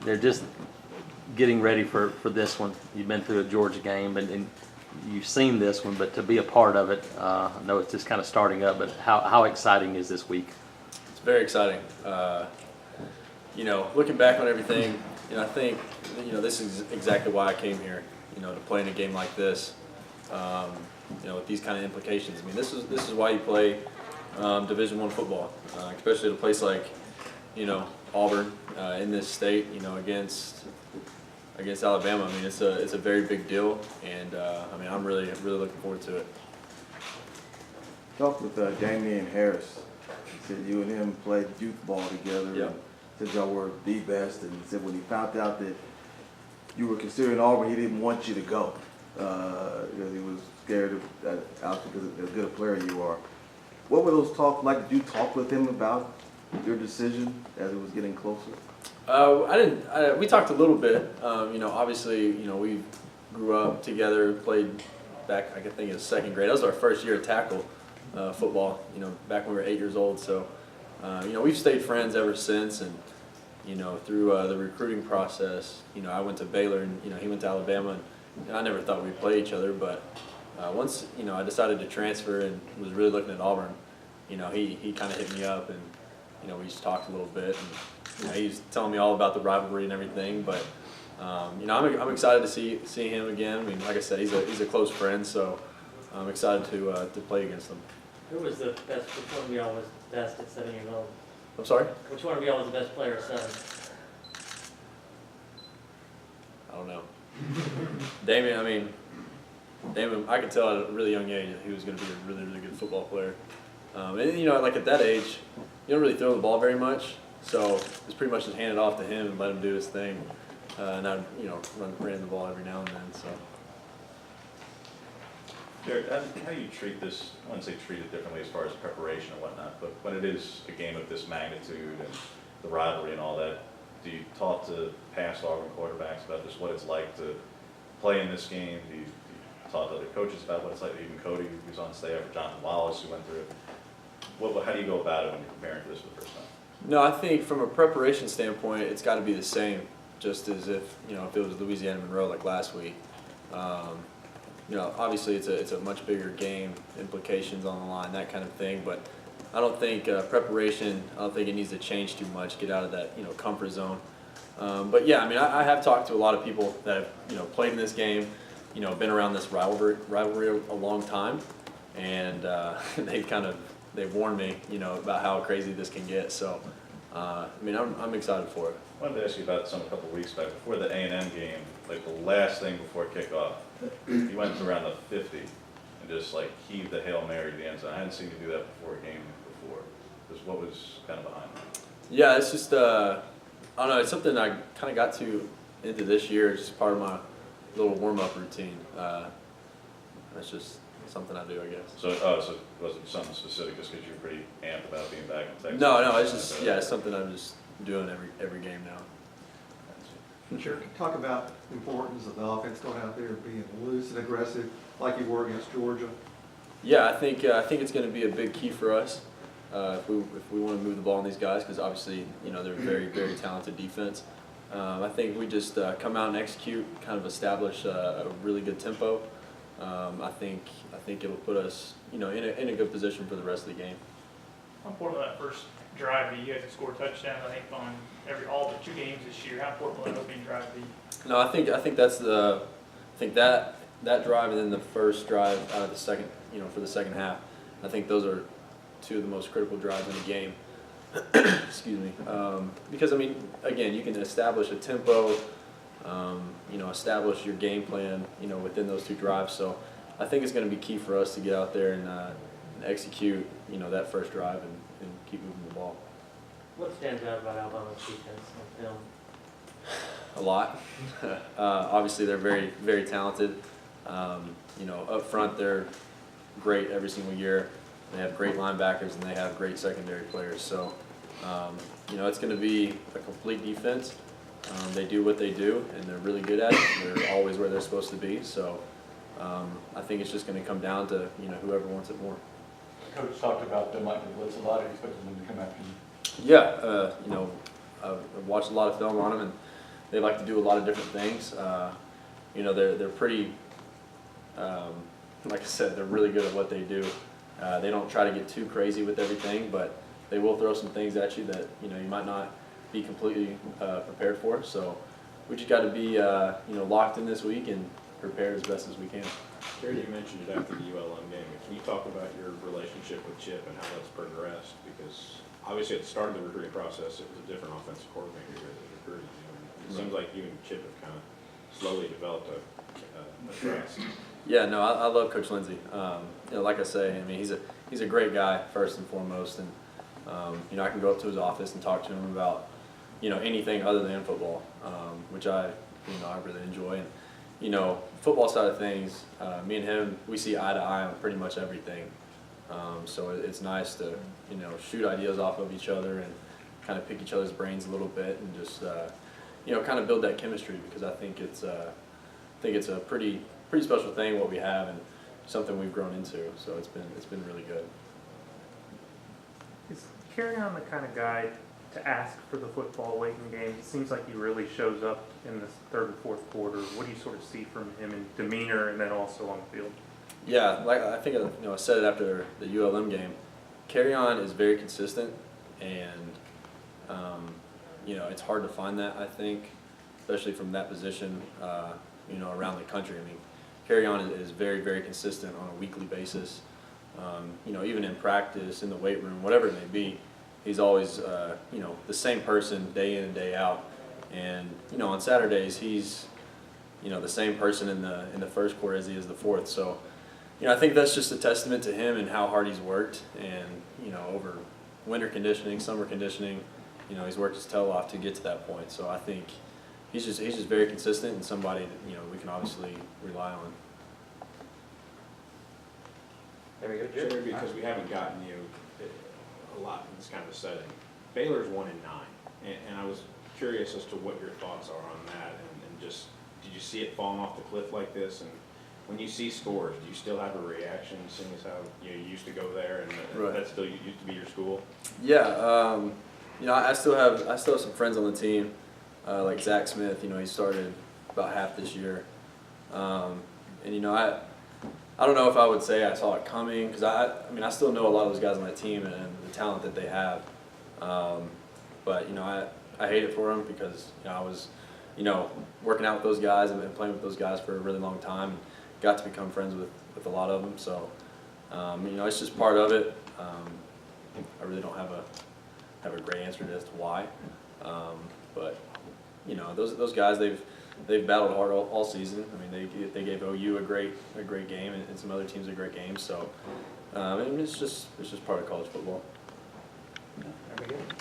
they're just getting ready for this one. You've been through a Georgia game, and you've seen this one, but to be a part of it, I know it's just kind of starting up, but how exciting is this week? It's very exciting. Looking back on everything, I think, this is exactly why I came here, to play in a game like this, with these kind of implications. I mean, this is why you play Division I football, especially at a place like, Auburn in this state, against Alabama. I mean, it's a very big deal, and I'm really looking forward to it. Talked with Damian Harris. He said you and him played youth ball together. Yeah. And said y'all were the best, and he said when he found out that you were considering Auburn, he didn't want you to go because he was scared of out because of how good a player you are. What were those talks like? Did you talk with him about your decision as it was getting closer? We talked a little bit. Obviously, we grew up together, played back, I think it was second grade. That was our first year of tackle football, back when we were 8 years old. So, we've stayed friends ever since. And, through the recruiting process, I went to Baylor and, he went to Alabama. And I never thought we'd play each other. But once, I decided to transfer and was really looking at Auburn, he kind of hit me up and, we just talked a little bit. And, he's telling me all about the rivalry and everything, but I'm excited to see him again. I mean, like I said, he's a close friend, so I'm excited to play against him. Who was the best? Which one of y'all was best at 7 years old? I'm sorry? Which one of y'all was the best player at 7? I don't know. Damon, I could tell at a really young age that he was going to be a really, really good football player. And like at that age, you don't really throw the ball very much. So it's pretty much just hand it off to him and let him do his thing. And I, ran the ball every now and then. So. Jarrett, how do you treat this? I wouldn't say treat it differently as far as preparation and whatnot, but when it is a game of this magnitude and the rivalry and all that, do you talk to past Auburn quarterbacks about just what it's like to play in this game? Do you talk to other coaches about what it's like? Even Cody, who's on staff, or Jonathan Wallace, who went through it. How do you go about it when you're preparing for this for the first time? No, I think from a preparation standpoint, it's got to be the same, just as if if it was Louisiana Monroe like last week. Obviously it's a much bigger game, implications on the line, that kind of thing. But I don't think preparation. I don't think it needs to change too much. Get out of that comfort zone. But yeah, I have talked to a lot of people that have played in this game, been around this rivalry a long time, and they've warned me, about how crazy this can get. So, I'm excited for it. I wanted to ask you about something a couple of weeks back before the A&M game, like the last thing before kickoff. You went to around the 50 and just like heaved the Hail Mary to the end zone. I hadn't seen you do that before a game before. Just what was kind of behind that? Yeah, it's just I don't know. It's something I kind of got into this year. It's just part of my little warm-up routine. That's just something I do, I guess. So was it something specific just because you're pretty amped about being back in Texas? No, it's just it's something I'm just doing every game now. Sure. Talk about the importance of the offense going out there being loose and aggressive like you were against Georgia. Yeah, I think it's going to be a big key for us if we want to move the ball on these guys, because obviously they're very, very talented defense. I think we just come out and execute, kind of establish a really good tempo. I think it'll put us in a good position for the rest of the game. How important that first drive be? You guys have scored touchdowns, I think, on all but 2 games this year. How important will that opening drive be? No, I think that's that drive and then the first drive out of the second, for the second half. I think those are 2 of the most critical drives in the game. Excuse me. Because again, you can establish a tempo, establish your game plan, within those 2 drives. So I think it's going to be key for us to get out there and execute, that first drive and keep moving the ball. What stands out about Alabama's defense on film? A lot. Obviously, they're very, very talented. Up front, they're great every single year. They have great linebackers and they have great secondary players. So, it's going to be a complete defense. They do what they do, and they're really good at it. They're always where they're supposed to be. So, I think it's just going to come down to whoever wants it more. Coach talked about them might blitz a lot. He expected them to come after you. Yeah, I've watched a lot of film on them, and they like to do a lot of different things. You know, they're pretty, like I said, they're really good at what they do. They don't try to get too crazy with everything, but they will throw some things at you that, you know, you might not be completely prepared for. So we just got to be, you know, locked in this week and prepared as best as we can. Gary, you mentioned it after the ULM game. Can you talk about your relationship with Chip and how that's progressed? Because obviously at the start of the recruiting process, it was a different offensive coordinator you guys had recruited. It seems like you and Chip have kind of slowly developed a trust. Yeah, no, I love Coach Lindsey. You know, like I say, I mean, he's a great guy first and foremost, and you know, I can go up to his office and talk to him about, you know, anything other than football, which I really enjoy. And you know, football side of things, me and him, we see eye to eye on pretty much everything. So it's nice to, you know, shoot ideas off of each other and kind of pick each other's brains a little bit and just, you know, kind of build that chemistry, because I think it's a pretty special thing what we have and something we've grown into. So it's been really good. Is Kerryon the kind of guy to ask for the football late in games? It seems like he really shows up in the third and fourth quarter. What do you sort of see from him in demeanor and then also on the field? Yeah, like I think, you know, I said it after the ULM game. Kerryon is very consistent, and you know, it's hard to find that, I think, especially from that position, you know, around the country. I mean, Kerryon is very, very consistent on a weekly basis. You know, even in practice, in the weight room, whatever it may be, he's always, you know, the same person day in and day out. And you know, on Saturdays, he's, you know, the same person in the first quarter as he is the fourth. So, you know, I think that's just a testament to him and how hard he's worked. And you know, over winter conditioning, summer conditioning, you know, he's worked his tail off to get to that point. So I think he's just very consistent and somebody that, you know, we can obviously rely on. There we go, Jerry, Jared. because we haven't gotten you a lot in this kind of a setting. Baylor's 1-9, and I was curious as to what your thoughts are on that, and just, did you see it falling off the cliff like this? And when you see scores, do you still have a reaction, seeing as how you used to go there, and Right. that still used to be your school? Yeah, you know, I still have some friends on the team, like Zach Smith. You know, he started about half this year, and you know, I don't know if I would say I saw it coming, because I mean, I still know a lot of those guys on my team and the talent that they have, but you know, I hate it for them, because you know, I was, you know, working out with those guys and playing with those guys for a really long time, and got to become friends with a lot of them. So you know, it's just part of it. I really don't have a great answer as to why, but you know, those guys, they've battled hard all season. I mean, they gave OU a great game, and some other teams a great game. So, and it's just part of college football. There we go.